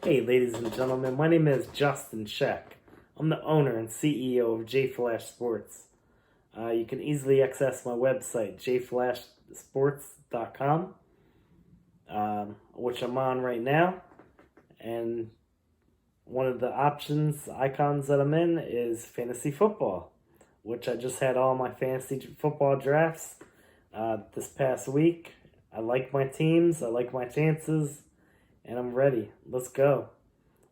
Hey, ladies and gentlemen, my name is Justin Sheck. I'm the owner and CEO of JFlash Sports. You can easily access my website, jflashsports.com, which I'm on right now. And one of the icons that I'm in is fantasy football, which I just had all my fantasy football drafts this past week. I like my teams, I like my chances, and I'm ready. Let's go.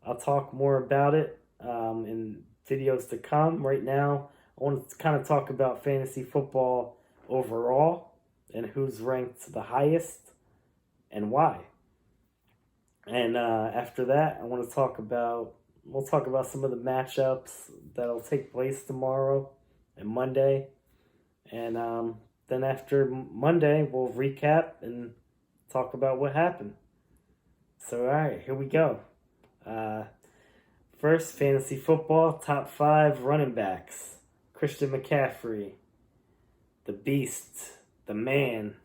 I'll talk more about it in videos to come. Right now, I want to kind of talk about fantasy football overall and who's ranked the highest and why. And after that, we'll talk about some of the matchups that'll take place tomorrow and Monday. And then after Monday, we'll recap and talk about what happened. So, all right, here we go. First, fantasy football, top 5 running backs. Christian McCaffrey, the beast, the man.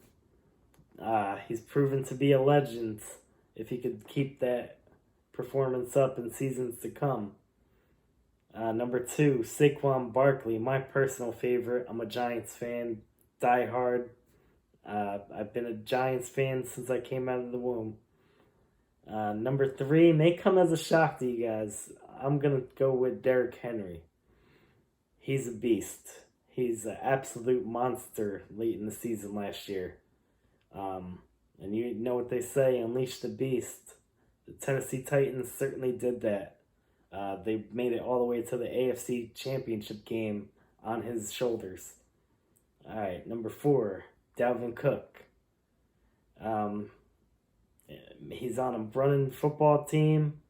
He's proven to be a legend if he could keep that performance up in seasons to come. Number 2, Saquon Barkley, my personal favorite. I'm a Giants fan, die hard. I've been a Giants fan since I came out of the womb. Number 3 may come as a shock to you guys. I'm going to go with Derrick Henry. He's a beast. He's an absolute monster late in the season last year. And you know what they say, unleash the beast. The Tennessee Titans certainly did that. They made it all the way to the AFC Championship game on his shoulders. All right, number 4, Dalvin Cook. He's on a running football team.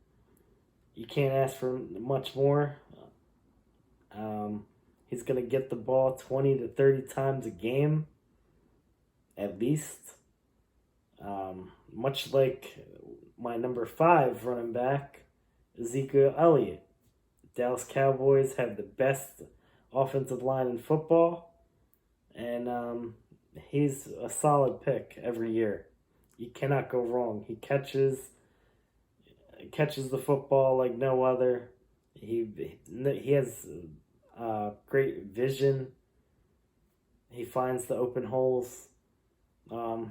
You can't ask for much more. He's going to get the ball 20 to 30 times a game, at least. Much like my number 5 running back, Ezekiel Elliott. Dallas Cowboys have the best offensive line in football, and he's a solid pick every year. You cannot go wrong. He catches the football like no other. He has great vision. He finds the open holes.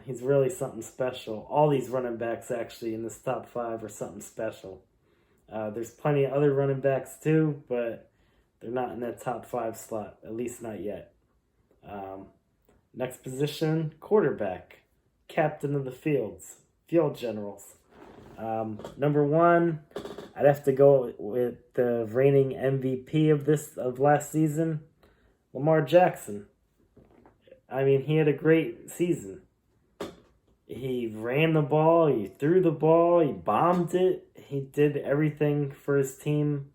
He's really something special. All these running backs actually in this top 5 are something special. There's plenty of other running backs too, but they're not in that top 5 slot, at least not yet. Next position, quarterback. Captain of the field generals. Number 1, I'd have to go with the reigning MVP of last season, Lamar Jackson. I mean, he had a great season. He ran the ball, he threw the ball, he bombed it. He did everything for his team,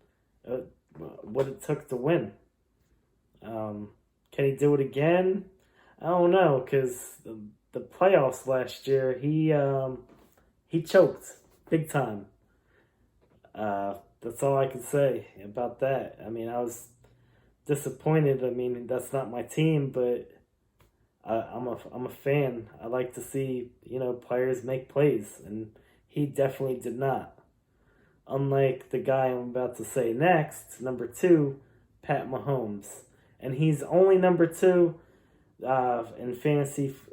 what it took to win. Can he do it again? I don't know, because the playoffs last year, he choked big time. That's all I can say about that. I mean, I was disappointed. I mean, that's not my team, but I'm a fan. I like to see players make plays, and he definitely did not. Unlike the guy I'm about to say next, number 2, Pat Mahomes, and he's only number 2 in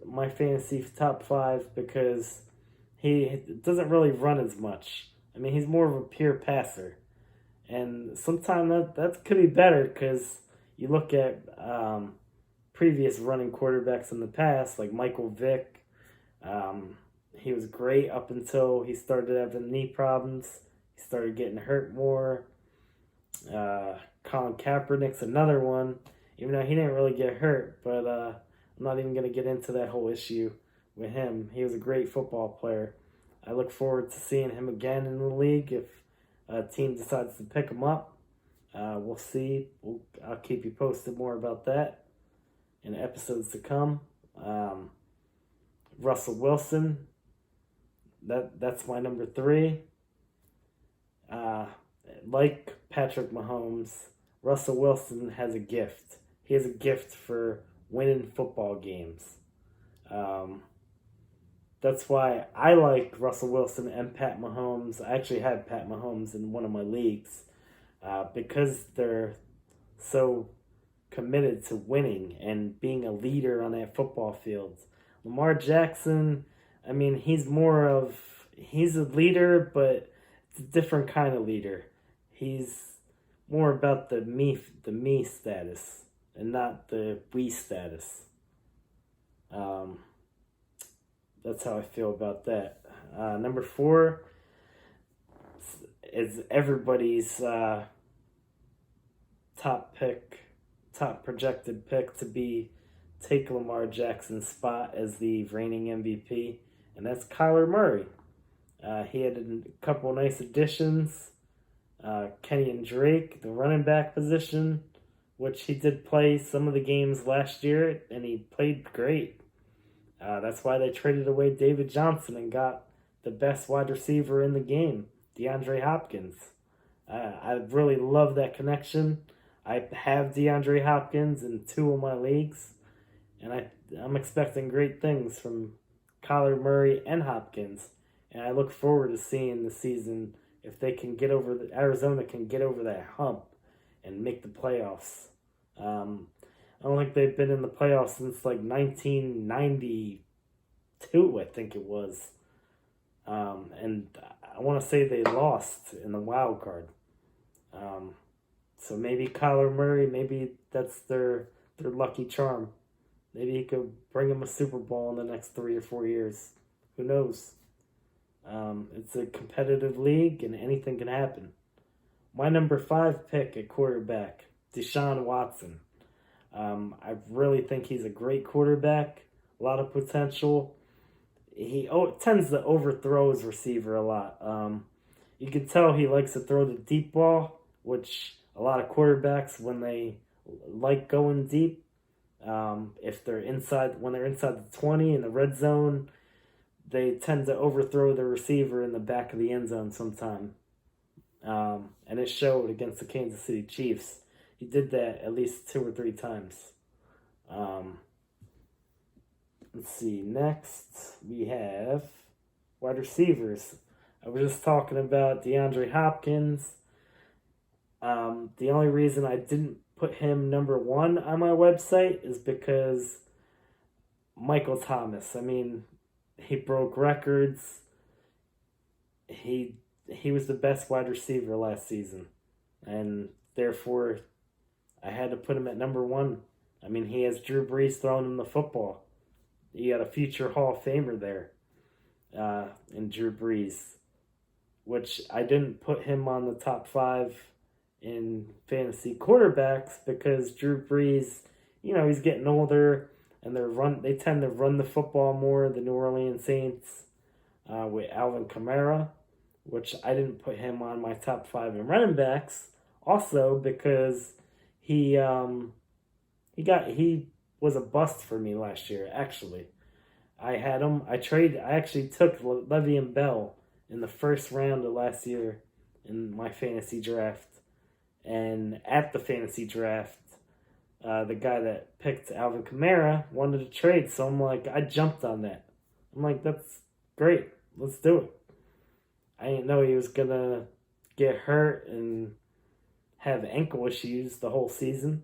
my fantasy top 5 because he doesn't really run as much. I mean, he's more of a pure passer, and sometimes that could be better because you look at previous running quarterbacks in the past, like Michael Vick. He was great up until he started having knee problems. He started getting hurt more. Colin Kaepernick's another one, even though he didn't really get hurt, but I'm not even going to get into that whole issue with him. He was a great football player. I look forward to seeing him again in the league if a team decides to pick him up. We'll see. I'll keep you posted more about that in episodes to come. Russell Wilson, that's my number 3. Like Patrick Mahomes, Russell Wilson has a gift. He has a gift for winning football games. that's why I like Russell Wilson and Pat Mahomes. I actually had Pat Mahomes in one of my leagues because they're so committed to winning and being a leader on that football field. Lamar Jackson, I mean, he's a leader, but it's a different kind of leader. He's more about the me status and not the we status. Um, that's how I feel about that. Number 4 is everybody's top pick, top projected pick to be take Lamar Jackson's spot as the reigning MVP, and that's Kyler Murray. He had a couple nice additions. Kenny and Drake, the running back position, which he did play some of the games last year, and he played great. That's why they traded away David Johnson and got the best wide receiver in the game, DeAndre Hopkins. I really love that connection. I have DeAndre Hopkins in 2 of my leagues, and I'm expecting great things from Kyler Murray and Hopkins, and I look forward to seeing the season if they can Arizona can get over that hump and make the playoffs. I don't think they've been in the playoffs since like 1992, I think it was. And I want to say they lost in the wild card. So maybe Kyler Murray, maybe that's their lucky charm. Maybe he could bring them a Super Bowl in the next 3 or 4 years. Who knows? It's a competitive league and anything can happen. My number 5 pick at quarterback, Deshaun Watson. I really think he's a great quarterback. A lot of potential. He tends to overthrow his receiver a lot. You can tell he likes to throw the deep ball, which a lot of quarterbacks, when they like going deep, if they're when they're inside the 20 in the red zone, they tend to overthrow the receiver in the back of the end zone sometime. And it showed against the Kansas City Chiefs. He did that at least 2 or 3 times. Let's see. Next, we have wide receivers. I was just talking about DeAndre Hopkins. The only reason I didn't put him number 1 on my website is because Michael Thomas. I mean, he broke records. He was the best wide receiver last season, and therefore I had to put him at number 1. I mean, he has Drew Brees throwing him the football. You got a future Hall of Famer there in Drew Brees, which I didn't put him on the top 5 in fantasy quarterbacks because Drew Brees, he's getting older, and they tend to run the football more, the New Orleans Saints, with Alvin Kamara, which I didn't put him on my top 5 in running backs, also because he was a bust for me last year, actually. I had him. I actually took Le'Veon Bell in the first round of last year in my fantasy draft. And at the fantasy draft, the guy that picked Alvin Kamara wanted to trade. So I'm like, I jumped on that. I'm like, that's great. Let's do it. I didn't know he was going to get hurt and have ankle issues the whole season.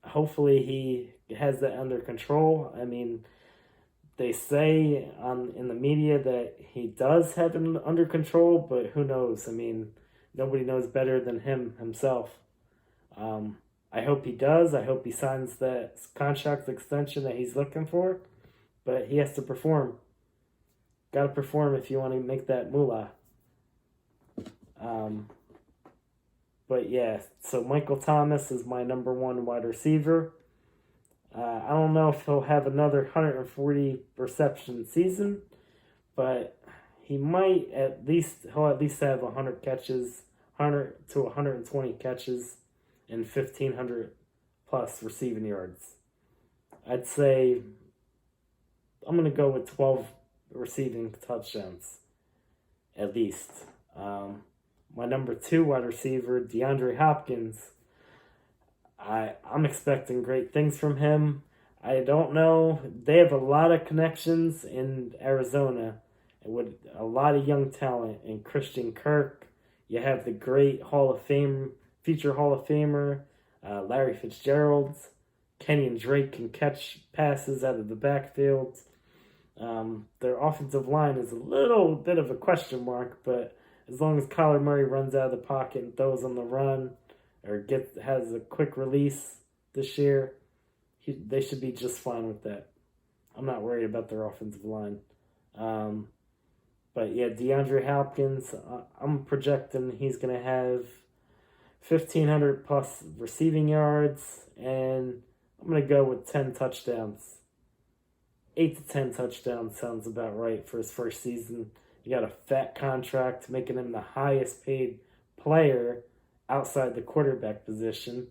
Hopefully he has that under control. I mean, they say in the media that he does have it under control, but who knows? I mean, nobody knows better than him himself. I hope he does. I hope he signs that contract extension that he's looking for, but he has to perform. Got to perform if you want to make that moolah. But yeah, so Michael Thomas is my number 1 wide receiver. I don't know if he'll have another 140 reception season, but he'll at least have 100 catches, 100 to 120 catches, and 1,500 plus receiving yards. I'd say I'm going to go with 12 receiving touchdowns, at least. My number 2 wide receiver, DeAndre Hopkins, I'm expecting great things from him. I don't know. They have a lot of connections in Arizona with a lot of young talent. And Christian Kirk, you have the great Hall of Fame, future Hall of Famer, Larry Fitzgerald. Kenyon Drake can catch passes out of the backfield. Their offensive line is a little bit of a question mark, but as long as Kyler Murray runs out of the pocket and throws on the run or has a quick release this year, they should be just fine with that. I'm not worried about their offensive line. Um, but yeah, DeAndre Hopkins, I'm projecting he's going to have 1,500 plus receiving yards, and I'm going to go with 10 touchdowns. 8 to 10 touchdowns sounds about right for his first season. You got a fat contract, making him the highest paid player outside the quarterback position.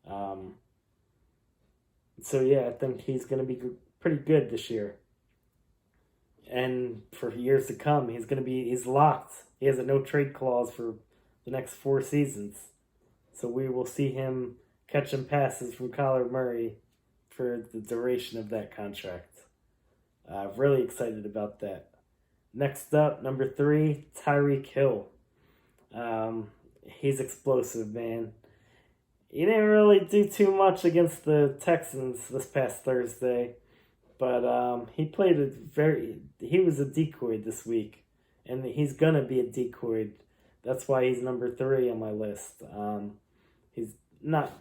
Um, so yeah, I think he's going to be pretty good this year, and for years to come, he's locked. He has a no trade clause for the next 4 seasons, so we will see him catching passes from Kyler Murray for the duration of that contract. Really excited about that. Next up, number 3, Tyreek Hill. He's explosive, man. He didn't really do too much against the Texans this past Thursday, but he he was a decoy this week, and he's gonna be a decoy. That's why he's number 3 on my list.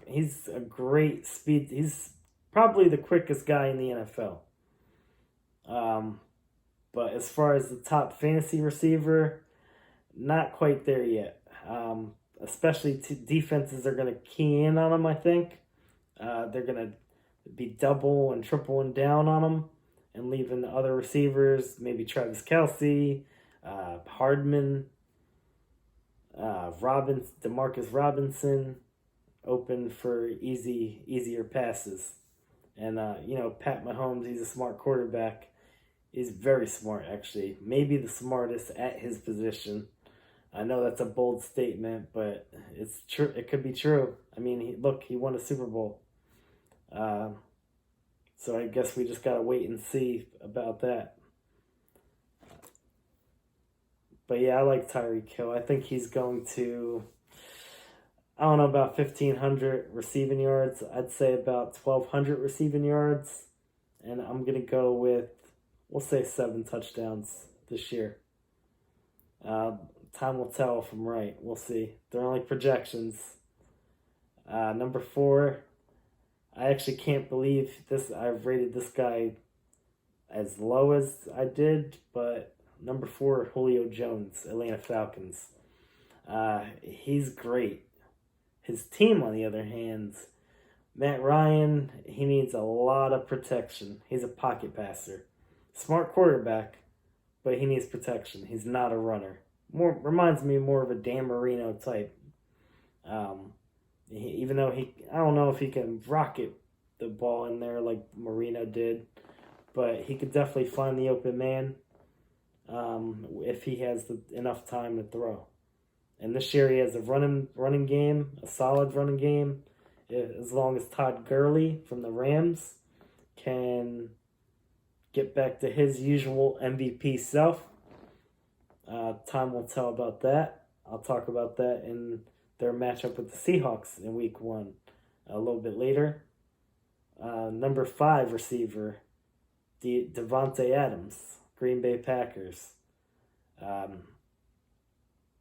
He's a great speed. He's probably the quickest guy in the NFL. But as far as the top fantasy receiver, not quite there yet. Especially defenses are going to key in on him, I think. They're going to be double and tripling down on him and leaving other receivers, maybe Travis Kelce, Hardman, Demarcus Robinson, open for easier passes. And, Pat Mahomes, he's a smart quarterback. He's very smart, actually. Maybe the smartest at his position. I know that's a bold statement, but it's true. It could be true. I mean, he won a Super Bowl. So I guess we just got to wait and see about that. But yeah, I like Tyreek Hill. I think he's going to, I don't know, about 1,500 receiving yards. I'd say about 1,200 receiving yards. And I'm going to go with, we'll say 7 touchdowns this year. Time will tell if I'm right. We'll see. They're only projections. Number 4, I actually can't believe this. I've rated this guy as low as I did, but number 4, Julio Jones, Atlanta Falcons. He's great. His team, on the other hand, Matt Ryan, he needs a lot of protection. He's a pocket passer. Smart quarterback, but he needs protection. He's not a runner. Reminds me more of a Dan Marino type. Even though I don't know if he can rocket the ball in there like Marino did, but he could definitely find the open man if he has enough time to throw. And this year he has a running game, a solid running game. As long as Todd Gurley from the Rams can get back to his usual MVP self. Time will tell about that. I'll talk about that in their matchup with the Seahawks in week 1 a little bit later. Number 5 receiver, Devontae Adams, Green Bay Packers.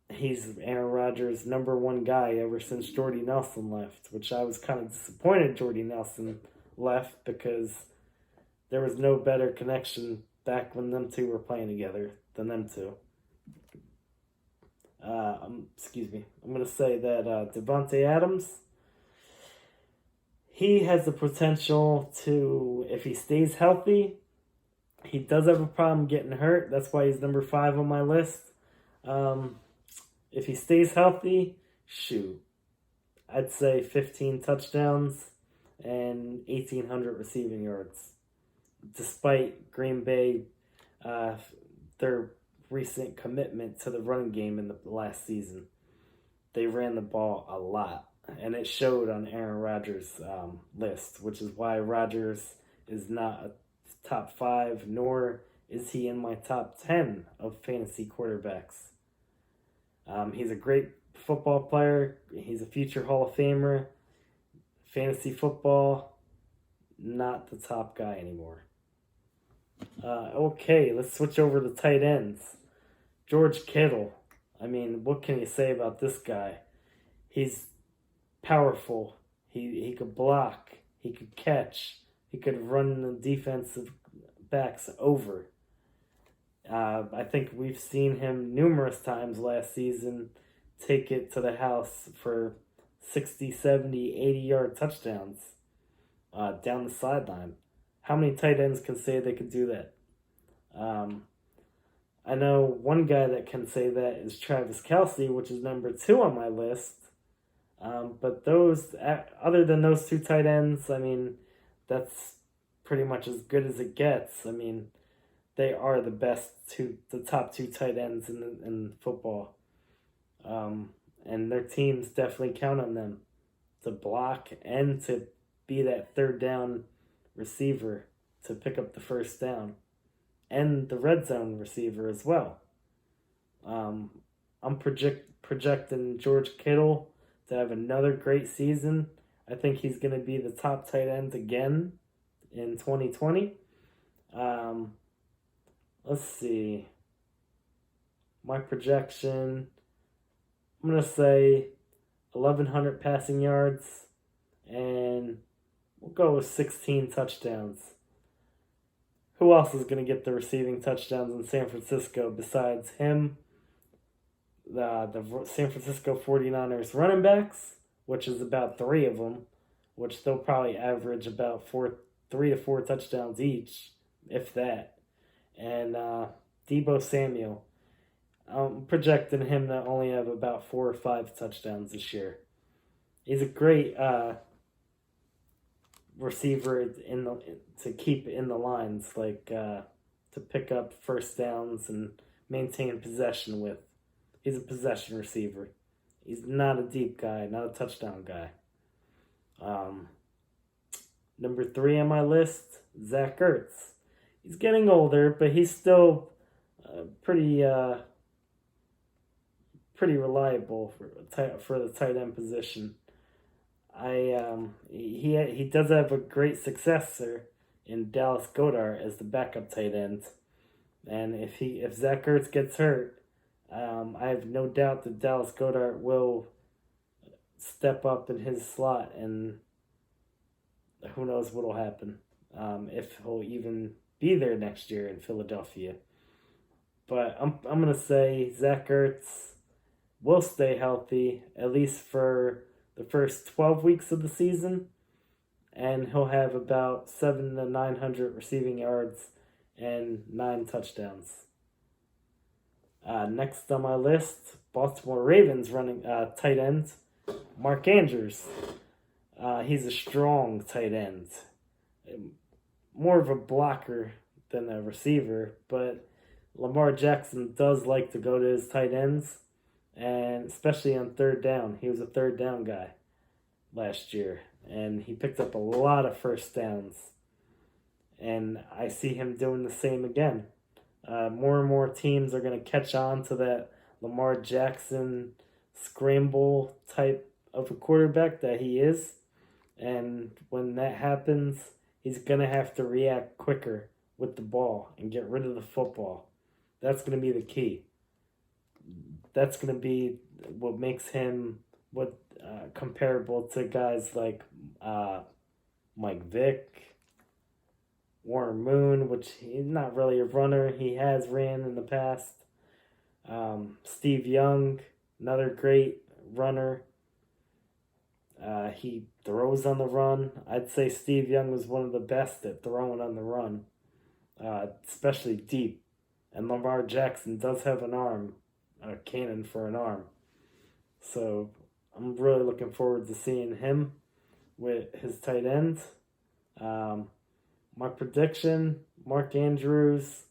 He's Aaron Rodgers' number 1 guy ever since Jordy Nelson left, which I was kind of disappointed Jordy Nelson left because there was no better connection back when them two were playing together than them two. I'm going to say that Devontae Adams, he has the potential to, if he stays healthy, he does have a problem getting hurt. That's why he's number 5 on my list. If he stays healthy, I'd say 15 touchdowns and 1,800 receiving yards. Despite Green Bay, their recent commitment to the running game in the last season, they ran the ball a lot, and it showed on Aaron Rodgers' list, which is why Rodgers is not a top 5, nor is he in my top 10 of fantasy quarterbacks. He's a great football player. He's a future Hall of Famer. Fantasy football, not the top guy anymore. Okay, let's switch over to tight ends. George Kittle. I mean, what can you say about this guy? He's powerful. He could block. He could catch. He could run the defensive backs over. I think we've seen him numerous times last season take it to the house for 60, 70, 80-yard touchdowns down the sideline. How many tight ends can say they could do that? I know one guy that can say that is Travis Kelce, which is number 2 on my list. But other than those 2 tight ends, I mean, that's pretty much as good as it gets. I mean, they are the top 2 tight ends in football. And their teams definitely count on them to block and to be that third down receiver to pick up the first down, and the red zone receiver as well. I'm projecting George Kittle to have another great season. I think he's going to be the top tight end again in 2020. Let's see. My projection, I'm going to say 1,100 passing yards, and we'll go with 16 touchdowns. Who else is going to get the receiving touchdowns in San Francisco besides him? The San Francisco 49ers running backs, which is about 3 of them, which they'll probably average about 3 to 4 touchdowns each, if that. And Deebo Samuel. I'm projecting him to only have about 4 or 5 touchdowns this year. He's a great receiver to keep in the lines, to pick up first downs and maintain possession with. He's a possession receiver. He's not a deep guy, not a touchdown guy. Number 3 on my list, Zach Ertz. He's getting older, but he's still pretty reliable for the tight end position. He does have a great successor in Dallas Goedert as the backup tight end, and if Zach Ertz gets hurt, I have no doubt that Dallas Goedert will step up in his slot, and who knows what will happen, if he'll even be there next year in Philadelphia. But I'm gonna say Zach Ertz will stay healthy at least for the first 12 weeks of the season, and he'll have about 700 to 900 receiving yards and 9 touchdowns. Next on my list, Baltimore Ravens running tight end, Mark Andrews. He's a strong tight end, more of a blocker than a receiver, but Lamar Jackson does like to go to his tight ends, and especially on third down. He was a third down guy last year, and he picked up a lot of first downs, and I see him doing the same again. More and more teams are going to catch on to that Lamar Jackson scramble type of a quarterback that he is, and when that happens, he's going to have to react quicker with the ball and get rid of the football. That's going to be the key. That's going to be what makes him comparable to guys like Mike Vick, Warren Moon, which he's not really a runner. He has ran in the past. Steve Young, another great runner. He throws on the run. I'd say Steve Young was one of the best at throwing on the run, especially deep. And Lamar Jackson does have an arm, a cannon for an arm. So I'm really looking forward to seeing him with his tight end. My prediction, Mark Andrews.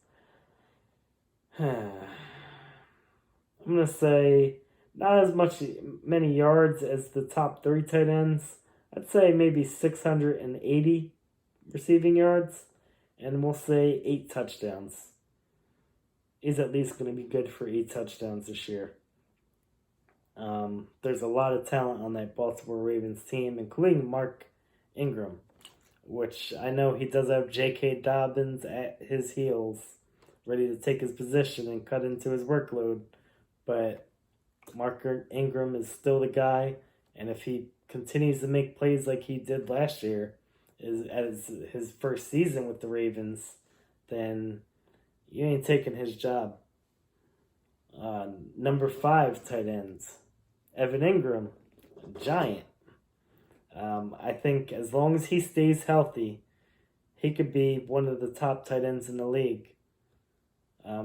I'm going to say not as many yards as the top 3 tight ends. I'd say maybe 680 receiving yards, and we'll say 8 touchdowns. He's at least going to be good for 8 touchdowns this year. There's a lot of talent on that Baltimore Ravens team, including Mark Ingram, which I know he does have J.K. Dobbins at his heels, ready to take his position and cut into his workload. But Mark Ingram is still the guy, and if he continues to make plays like he did last year, as his first season with the Ravens, then you ain't taking his job. Number 5 tight ends, Evan Ingram, giant. I think as long as he stays healthy, he could be one of the top tight ends in the league.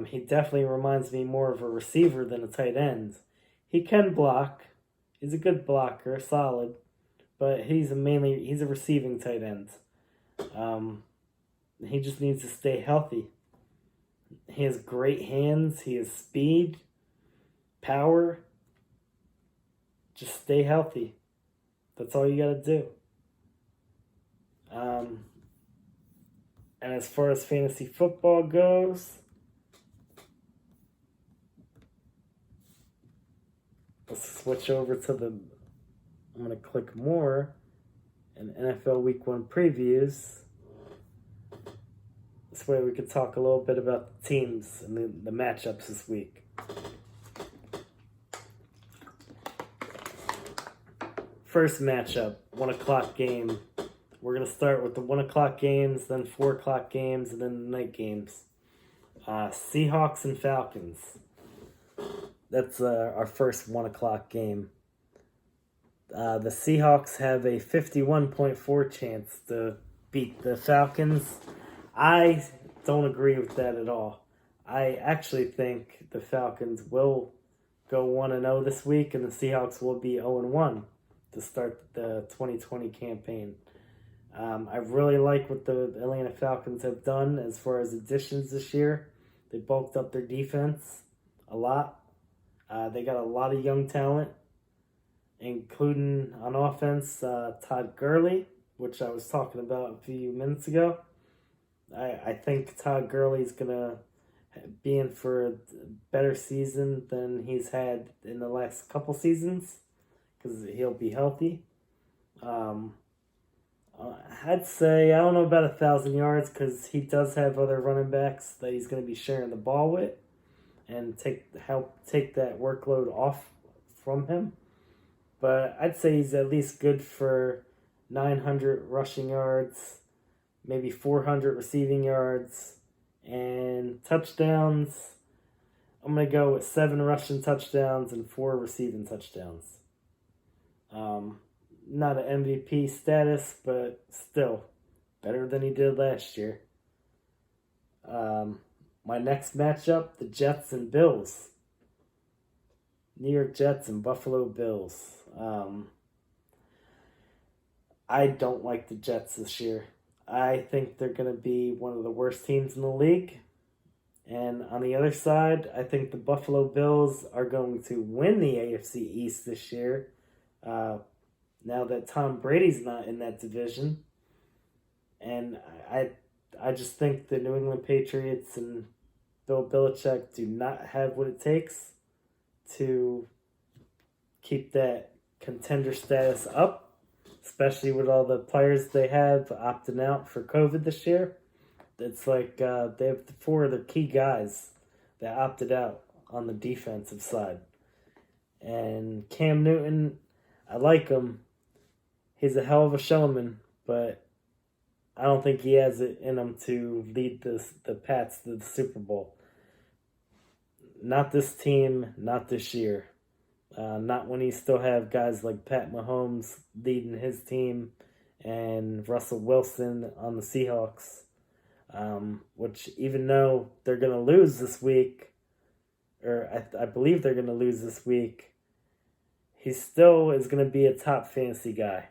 He definitely reminds me more of a receiver than a tight end. He can block. He's a good blocker, solid, but he's a receiving tight end. He just needs to stay healthy. He has great hands. He has speed, power. Just stay healthy. That's all you got to do. And as far as fantasy football goes, let's switch over to I'm going to click more and NFL Week 1 previews. This way we could talk a little bit about the teams and the matchups this week. First matchup, 1 o'clock game. We're going to start with the 1 o'clock games, then 4 o'clock games, and then the night games. Seahawks and Falcons. That's our first 1 o'clock game. The Seahawks have a 51.4 chance to beat the Falcons. I don't agree with that at all. I actually think the Falcons will go 1-0 this week, and the Seahawks will be 0-1 to start the 2020 campaign. I really like what the Atlanta Falcons have done as far as additions this year. They bulked up their defense a lot. They got a lot of young talent, including on offense, Todd Gurley, which I was talking about a few minutes ago. I think Todd Gurley's going to be in for a better season than he's had in the last couple seasons because he'll be healthy. I'd say, I don't know about 1,000 yards because he does have other running backs that he's going to be sharing the ball with and help take that workload off from him. But I'd say he's at least good for 900 rushing yards, maybe 400 receiving yards, and touchdowns. I'm going to go with 7 rushing touchdowns and 4 receiving touchdowns. Not an MVP status, but still better than he did last year. My next matchup, the Jets and Bills. New York Jets and Buffalo Bills. I don't like the Jets this year. I think they're going to be one of the worst teams in the league. And on the other side, I think the Buffalo Bills are going to win the AFC East this year. Now that Tom Brady's not in that division. And I just think the New England Patriots and Bill Belichick do not have what it takes to keep that contender status up, especially with all the players they have opting out for COVID this year. It's like they have 4 of their key guys that opted out on the defensive side. And Cam Newton, I like him. He's a hell of a showman, but I don't think he has it in him to lead the Pats to the Super Bowl. Not this team, not this year. Not when you still have guys like Pat Mahomes leading his team and Russell Wilson on the Seahawks. Which even though they're going to lose this week, or I believe they're going to lose this week, he still is going to be a top fantasy guy.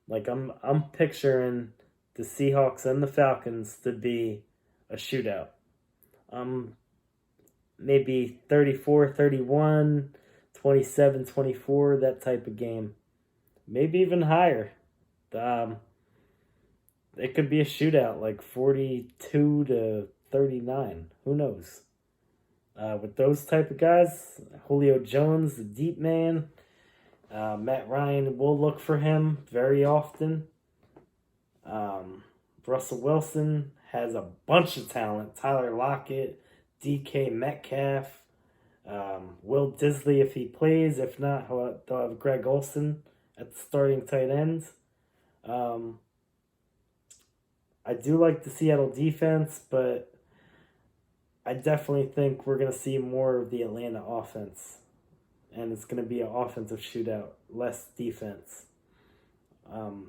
Like I'm picturing the Seahawks and the Falcons to be a shootout. Maybe 34-31, 27-24, that type of game. Maybe even higher. it could be a shootout, like 42-39. Who knows? With those type of guys, Julio Jones, the deep man, Matt Ryan will look for him very often. Russell Wilson has a bunch of talent. Tyler Lockett, DK Metcalf, Will Disley if he plays. If not, they'll have Greg Olsen at the starting tight end. I do like the Seattle defense, but I definitely think we're going to see more of the Atlanta offense. And it's going to be an offensive shootout, less defense.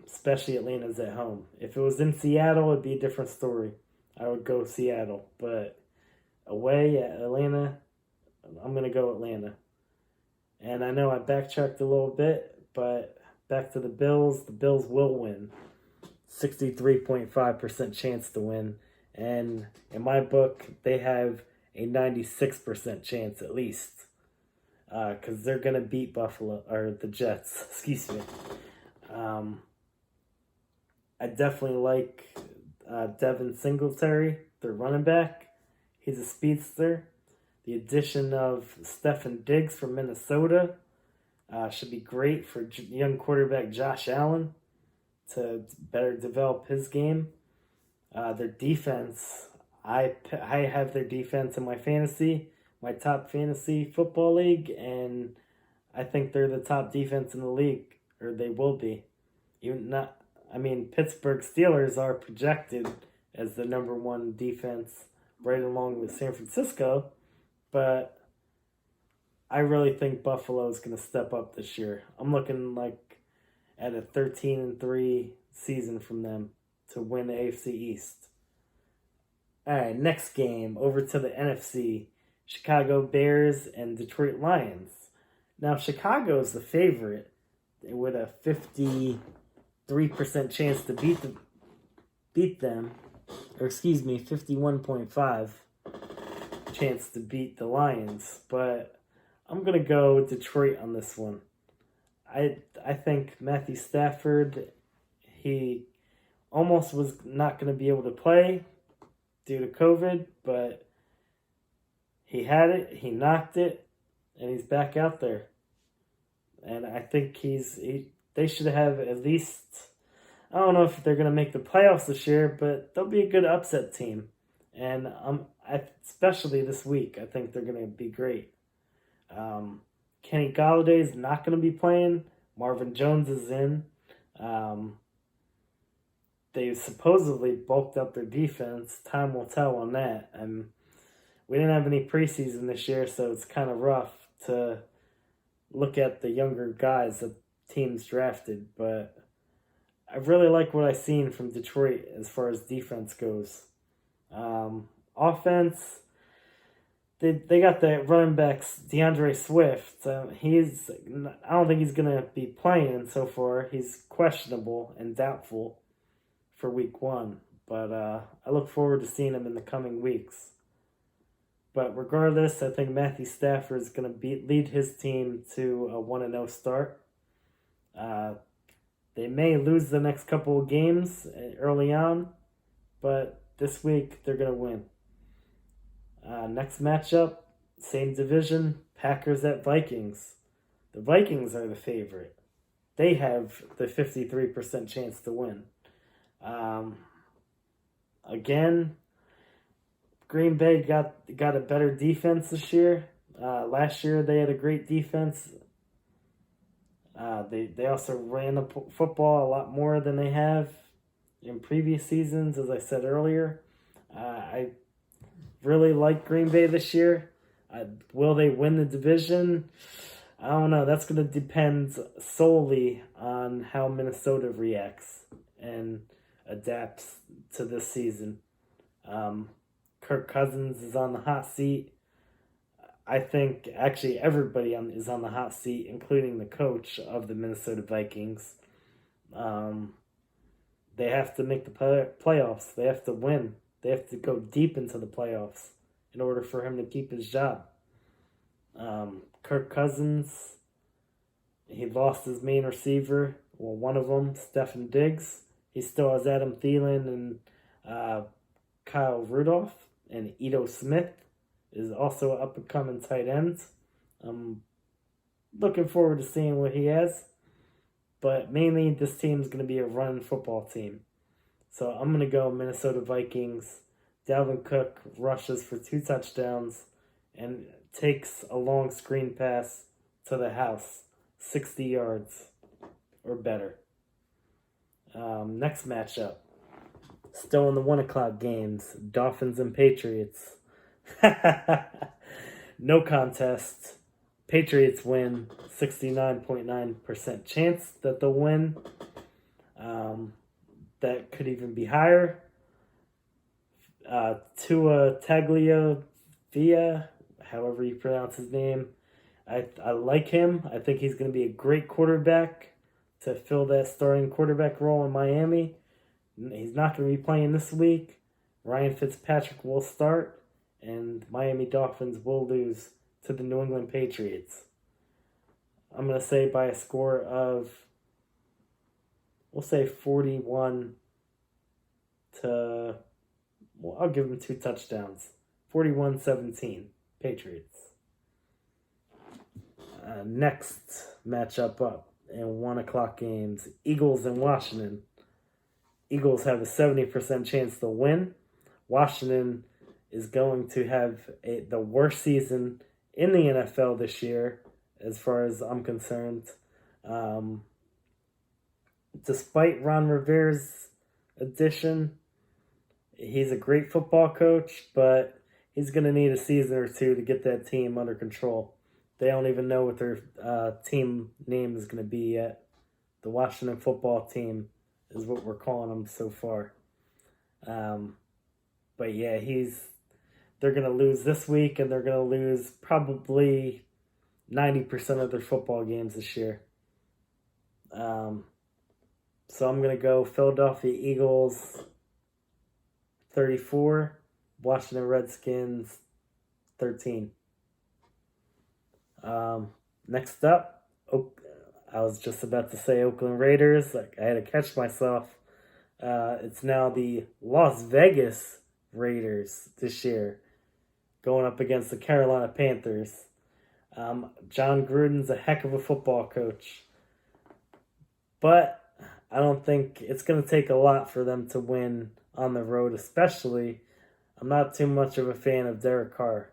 Especially Atlanta's at home. If it was in Seattle, it'd be a different story. I would go Seattle. But away at Atlanta, I'm going to go Atlanta. And I know I backtracked a little bit, but back to the Bills. The Bills will win. 63.5% chance to win. And in my book, they have a 96% chance at least. Because they're going to beat the Jets. Excuse me. I definitely like Devin Singletary, their running back. He's a speedster. The addition of Stefon Diggs from Minnesota should be great for young quarterback Josh Allen to better develop his game. Their defense, I have their defense in my top fantasy football league, and I think they're the top defense in the league, or they will be. Pittsburgh Steelers are projected as the number one defense right along with San Francisco, but I really think Buffalo is going to step up this year. I'm looking like at a 13-3 season from them to win the AFC East. All right, next game, over to the NFC. Chicago Bears and Detroit Lions. Now, Chicago's the favorite with a 53% chance to beat them. Or 51.5 chance to beat the Lions. But I'm going to go Detroit on this one. I think Matthew Stafford, he almost was not going to be able to play due to COVID, but he had it, he knocked it, and he's back out there. And I think they should have at least, I don't know if they're going to make the playoffs this year, but they'll be a good upset team. And especially this week, I think they're going to be great. Kenny Galladay is not going to be playing. Marvin Jones is in. They supposedly bulked up their defense. Time will tell on that. We didn't have any preseason this year, so it's kind of rough to look at the younger guys that teams drafted. But I really like what I've seen from Detroit as far as defense goes. Offense, they got the running backs, DeAndre Swift. I don't think he's going to be playing so far. He's questionable and doubtful for week 1. But I look forward to seeing him in the coming weeks. But regardless, I think Matthew Stafford is going to lead his team to a 1-0 start. They may lose the next couple of games early on, but this week they're going to win. Next matchup, same division, Packers at Vikings. The Vikings are the favorite. They have the 53% chance to win. Again, Green Bay got a better defense this year. Last year they had a great defense. They also ran the football a lot more than they have in previous seasons, as I said earlier. I really like Green Bay this year. Will they win the division? I don't know. That's going to depend solely on how Minnesota reacts and adapts to this season. Kirk Cousins is on the hot seat. I think actually everybody is on the hot seat, including the coach of the Minnesota Vikings. They have to make the playoffs. They have to win. They have to go deep into the playoffs in order for him to keep his job. Kirk Cousins, he lost his main receiver. Well, one of them, Stefon Diggs. He still has Adam Thielen and Kyle Rudolph, and Ito Smith is also an up-and-coming tight end. I'm looking forward to seeing what he has. But mainly, this team's going to be a run football team. So I'm going to go Minnesota Vikings. Dalvin Cook rushes for 2 touchdowns and takes a long screen pass to the house, 60 yards or better. Next matchup. Still in the 1 o'clock games. Dolphins and Patriots. No contest. Patriots win. 69.9% chance that they'll win. That could even be higher. Tua Tagliavia, however you pronounce his name. I like him. I think he's going to be a great quarterback to fill that starting quarterback role in Miami. He's not going to be playing this week. Ryan Fitzpatrick will start, and Miami Dolphins will lose to the New England Patriots. I'm going to say by a score of, we'll say 41 to, well, I'll give them 2 touchdowns. 41-17, Patriots. Next matchup up in 1 o'clock games, Eagles and Washington. Eagles have a 70% chance to win. Washington is going to have the worst season in the NFL this year, as far as I'm concerned. Despite Ron Rivera's addition, he's a great football coach, but he's going to need a season or 2 to get that team under control. They don't even know what their team name is going to be yet. The Washington football team is what we're calling them so far. But yeah, they're going to lose this week, and they're going to lose probably 90% of their football games this year. So I'm going to go Philadelphia Eagles 34, Washington Redskins 13. Next up, I was just about to say Oakland Raiders. I had to catch myself. It's now the Las Vegas Raiders this year, going up against the Carolina Panthers. John Gruden's a heck of a football coach, but I don't think it's going to take a lot for them to win on the road, especially. I'm not too much of a fan of Derek Carr.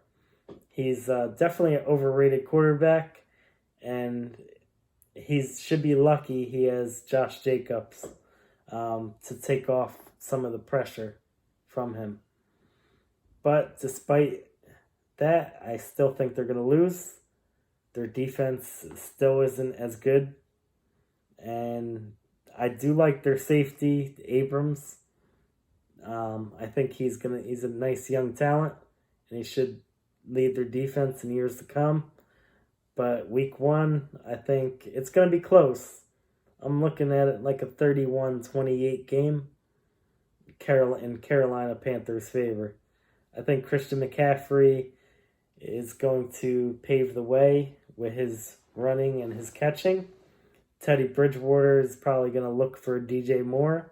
He's definitely an overrated quarterback, and he should be lucky he has Josh Jacobs to take off some of the pressure from him. But despite that, I still think they're going to lose. Their defense still isn't as good, and I do like their safety, Abrams. I think he's a nice young talent, and he should lead their defense in years to come. But week 1, I think it's going to be close. I'm looking at it like a 31-28 game in Carolina Panthers' favor. I think Christian McCaffrey is going to pave the way with his running and his catching. Teddy Bridgewater is probably going to look for DJ Moore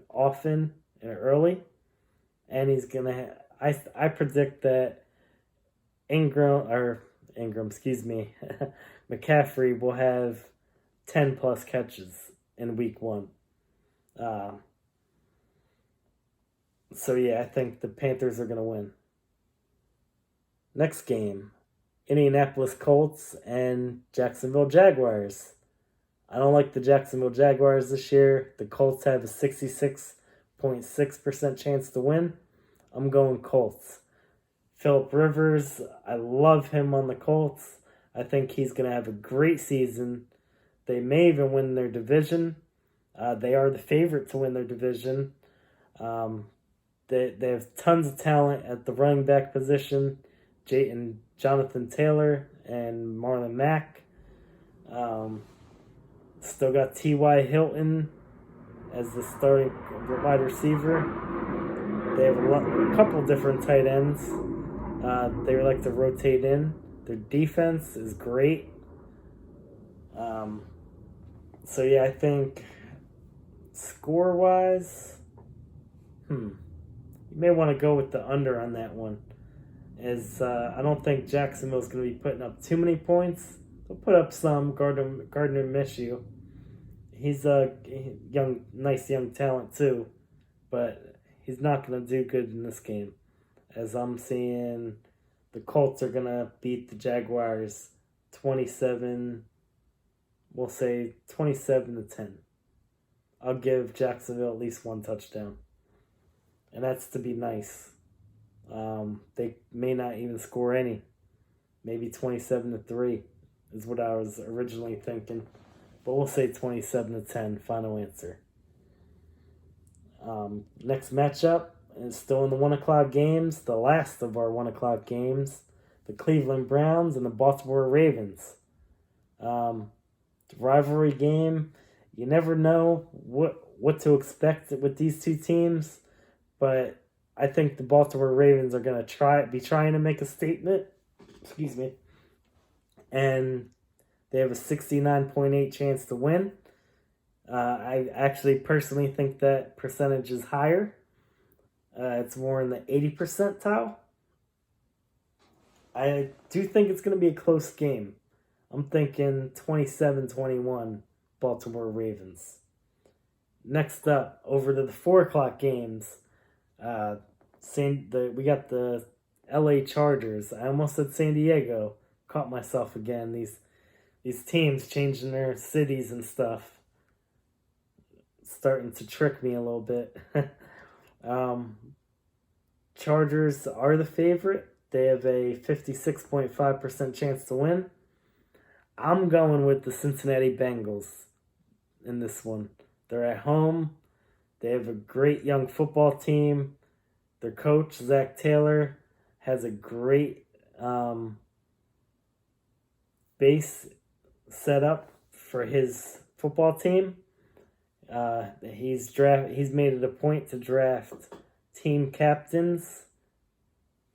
often and early. And he's going to I predict that McCaffrey will have 10 plus catches in week 1. So yeah, I think the Panthers are going to win. Next game, Indianapolis Colts and Jacksonville Jaguars. I don't like the Jacksonville Jaguars this year. The Colts have a 66.6% chance to win. I'm going Colts. Phillip Rivers, I love him on the Colts. I think he's going to have a great season. They may even win their division. They are the favorite to win their division. They have tons of talent at the running back position. Jonathan Taylor and Marlon Mack. Still got T.Y. Hilton as the starting wide receiver. They have a couple different tight ends. They like to rotate in. Their defense is great. So yeah, I think Score-wise, you may want to go with the under on that one. As I don't think Jacksonville's going to be putting up too many points. They'll put up some. Gardner Minshew. He's a nice young talent too, but he's not going to do good in this game. As I'm seeing, the Colts are going to beat the Jaguars 27, we'll say 27-10. I'll give Jacksonville at least one touchdown. And that's to be nice. They may not even score any. Maybe 27-3 is what I was originally thinking. But we'll say 27-10, final answer. Next matchup is still in the 1 o'clock games, the last of our 1 o'clock games. The Cleveland Browns and the Baltimore Ravens. Rivalry game. You never know what to expect with these two teams, but I think the Baltimore Ravens are going to be trying to make a statement. Excuse me. And they have a 69.8 chance to win. I actually personally think that percentage is higher. It's more in the 80 percentile. I do think it's going to be a close game. I'm thinking 27-21 Baltimore Ravens. Next up, over to the 4 o'clock games. We got the LA Chargers. I almost said San Diego. Caught myself again. These teams changing their cities and stuff. Starting to trick me a little bit. Chargers are the favorite. They have a 56.5% chance to win. I'm going with the Cincinnati Bengals in this one. They're at home. They have a great young football team. Their coach, Zach Taylor, has a great base set up for his football team. He's made it a point to draft team captains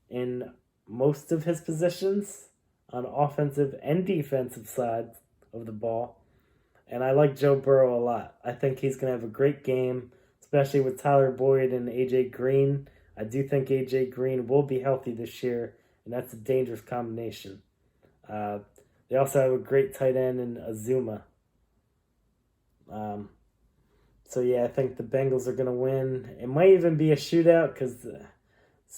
in most of his positions on offensive and defensive sides of the ball. And I like Joe Burrow a lot. I think he's going to have a great game, especially with Tyler Boyd and A.J. Green. I do think A.J. Green will be healthy this year, and that's a dangerous combination. They also have a great tight end in Azuma. So yeah, I think the Bengals are going to win. It might even be a shootout because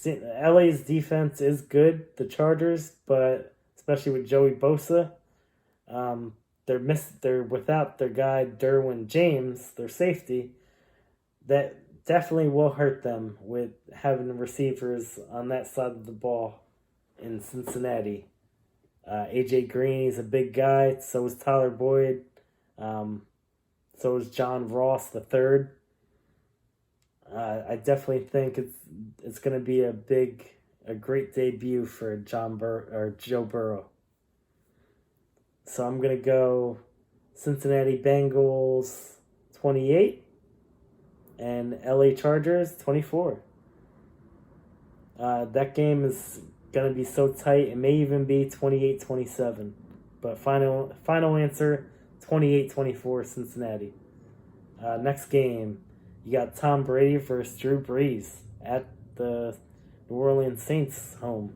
LA's defense is good, the Chargers, but especially with Joey Bosa, they're without their guy Derwin James, their safety. That definitely will hurt them with having receivers on that side of the ball in Cincinnati. AJ Green is a big guy. So is Tyler Boyd. So is John Ross III. I definitely think it's going to be a great debut for Joe Burrow. So I'm going to go Cincinnati Bengals 28 and LA Chargers 24. That game is going to be so tight. It may even be 28-27. But final answer, 28-24 Cincinnati. Next game, you got Tom Brady versus Drew Brees at the New Orleans Saints home.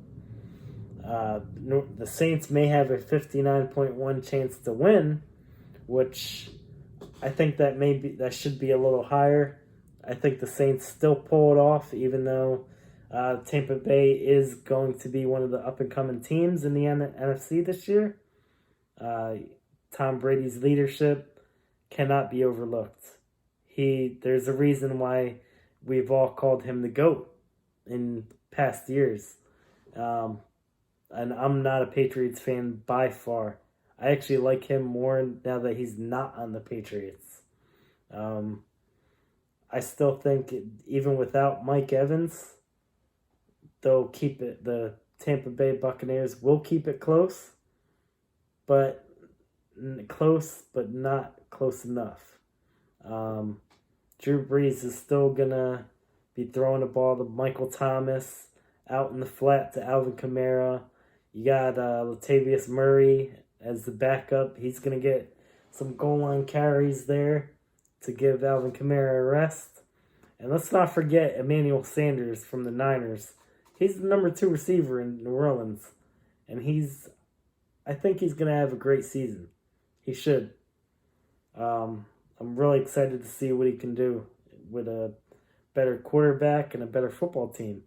The Saints may have a 59.1 chance to win, which I think that should be a little higher. I think the Saints still pull it off, even though Tampa Bay is going to be one of the up-and-coming teams in the NFC this year. Tom Brady's leadership cannot be overlooked. There's a reason why we've all called him the GOAT in past years. And I'm not a Patriots fan by far. I actually like him more now that he's not on the Patriots. I still think even without Mike Evans, they'll keep it. The Tampa Bay Buccaneers will keep it close, but not close enough. Drew Brees is still gonna be throwing the ball to Michael Thomas, out in the flat to Alvin Kamara. You got Latavius Murray as the backup. He's going to get some goal line carries there. to give Alvin Kamara a rest. And let's not forget Emmanuel Sanders from the Niners. He's the number 2 receiver in New Orleans. And I think he's going to have a great season. He should. I'm really excited to see what he can do with a better quarterback and a better football team.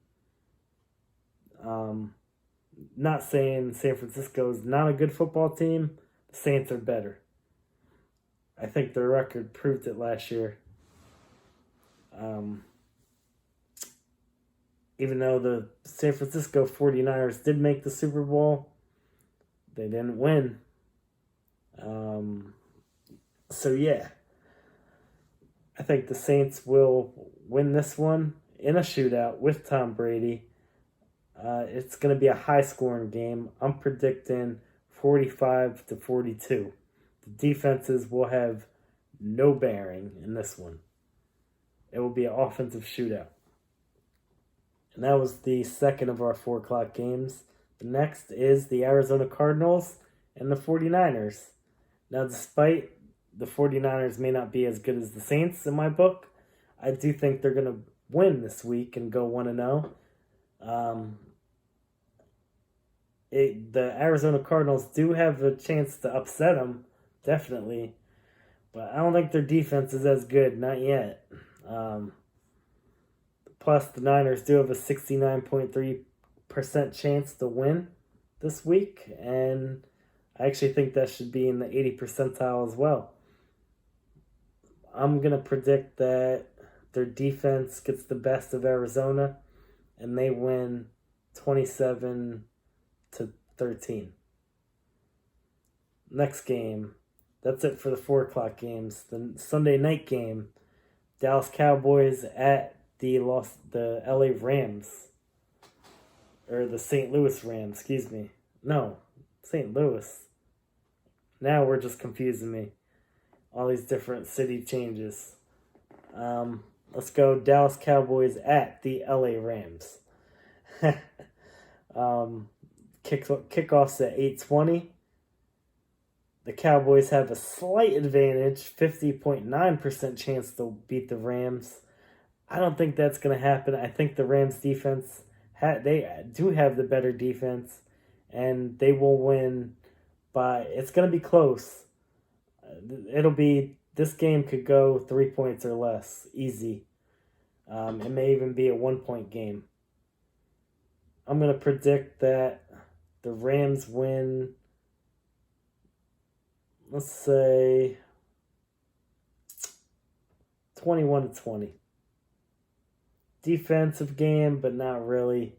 Not saying San Francisco is not a good football team. The Saints are better. I think their record proved it last year. Even though the San Francisco 49ers did make the Super Bowl, they didn't win. So yeah, I think the Saints will win this one in a shootout with Tom Brady. It's going to be a high-scoring game. I'm predicting 45-42. The defenses will have no bearing in this one. It will be an offensive shootout. And that was the second of our 4 o'clock games. The next is the Arizona Cardinals and the 49ers. Now, despite the 49ers may not be as good as the Saints in my book, I do think they're going to win this week and go 1-0. The Arizona Cardinals do have a chance to upset them, definitely. But I don't think their defense is as good, not yet. Plus, the Niners do have a 69.3% chance to win this week. And I actually think that should be in the 80th percentile as well. I'm going to predict that their defense gets the best of Arizona and they win 27-13. Next game. That's it for the 4 o'clock games. The Sunday night game, Dallas Cowboys at the LA Rams. Or the St. Louis Rams, excuse me. No, St. Louis. Now we're just confusing me. All these different city changes. Let's go Dallas Cowboys at the LA Rams. Kickoff's at 8:20. The Cowboys have a slight advantage, 50.9% chance to beat the Rams. I don't think that's going to happen. I think the Rams defense, they do have the better defense, and they will win by, it's going to be close. This game could go 3 points or less, easy. It may even be a 1-point game. I'm going to predict that the Rams win, let's say 21-20. Defensive game, but not really.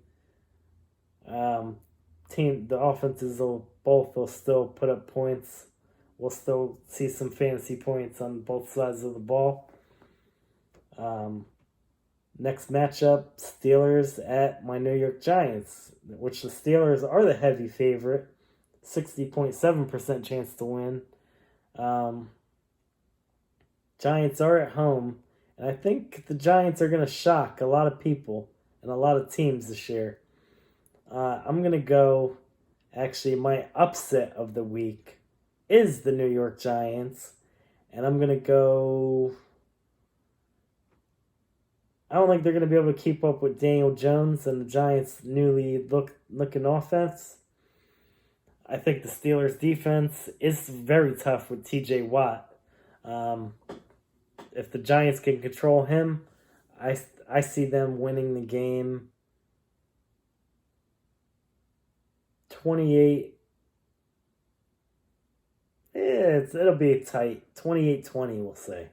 The offenses will still put up points. We'll still see some fantasy points on both sides of the ball. Next matchup, Steelers at my New York Giants, which the Steelers are the heavy favorite, 60.7% chance to win. Giants are at home, and I think the Giants are going to shock a lot of people and a lot of teams this year. I'm going to go, actually, my upset of the week is the New York Giants, and I'm going to go, I don't think they're going to be able to keep up with Daniel Jones and the Giants' newly looking offense. I think the Steelers' defense is very tough with TJ Watt. If the Giants can control him, I see them winning the game 28. It'll be tight. 28-20, we'll say.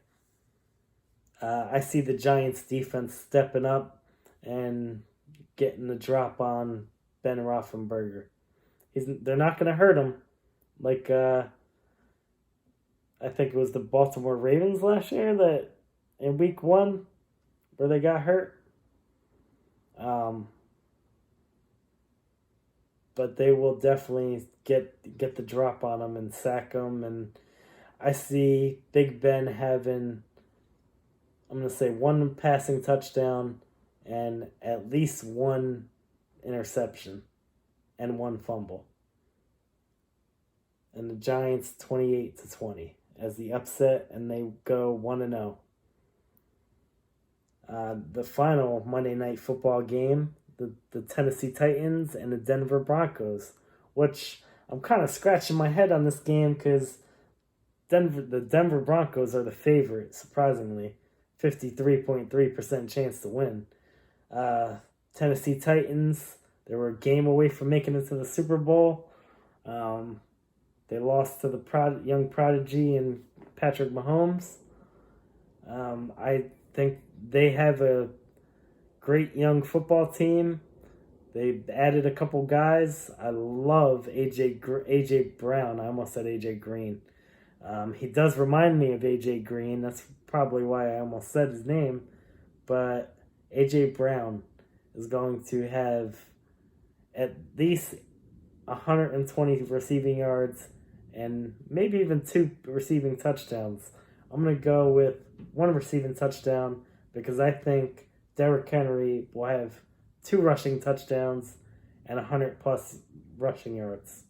I see the Giants' defense stepping up and getting the drop on Ben Roethlisberger. They're not going to hurt him like I think it was the Baltimore Ravens last year that in week 1 where they got hurt. But they will definitely get the drop on him and sack him. And I see Big Ben having, I'm going to say, 1 passing touchdown and at least 1 interception and 1 fumble. And the Giants 28-20. as the upset, and they go 1-0. The final Monday Night Football game, the Tennessee Titans and the Denver Broncos, which I'm kind of scratching my head on this game because the Denver Broncos are the favorite, surprisingly. 53.3% chance to win. Tennessee Titans, they were a game away from making it to the Super Bowl. They lost to the young prodigy and Patrick Mahomes. I think they have a great young football team. They added a couple guys. I love AJ Brown. I almost said AJ Green. He does remind me of AJ Green. That's probably why I almost said his name. But AJ Brown is going to have at least 120 receiving yards and maybe even 2 receiving touchdowns. I'm going to go with 1 receiving touchdown because I think Derrick Henry will have 2 rushing touchdowns and 100+ rushing yards.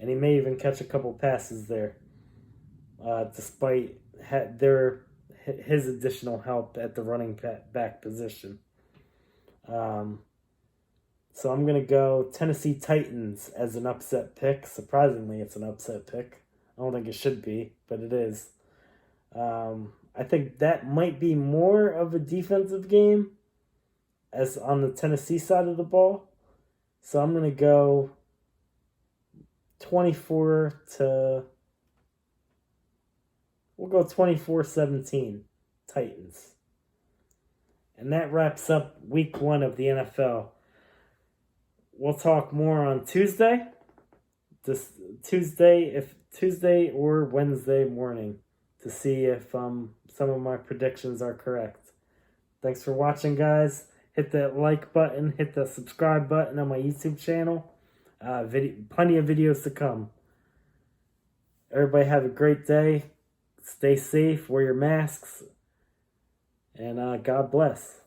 And he may even catch a couple passes there, despite his additional help at the running back position. So I'm going to go Tennessee Titans as an upset pick. Surprisingly, it's an upset pick. I don't think it should be, but it is. I think that might be more of a defensive game as on the Tennessee side of the ball. So I'm going to go 24-17 Titans. And that wraps up week 1 of the NFL. We'll talk more on Tuesday. Tuesday or Wednesday morning to see if some of my predictions are correct. Thanks for watching, guys. Hit that like button, hit the subscribe button on my YouTube channel. Plenty of videos to come. Everybody have a great day. Stay safe, wear your masks, and God bless.